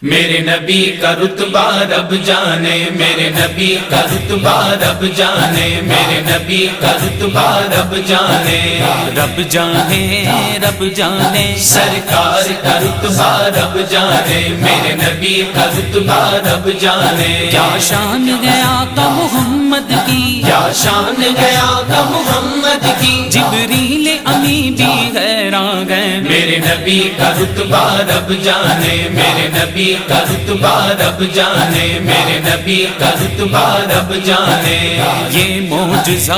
मेरे नबी का रुतबा रब जाने, मेरे नबी का रुतबा रब जाने, मेरे नबी का रुतबा रब जाने, रब जाने रब जाने सरकार का रुतबा रब जाने, मेरे नबी का रुतबा रब जाने। क्या शान गया का मोहम्मद की, क्या शान गया का मोहम्मद की, जिब्रील अमी भी हैरान गए। मेरे नबी का रुतबा रब जाने, मेरे नबी का रुतबा रब जाने, मेरे नबी का रुतबा रब जाने। ये मौजज़ा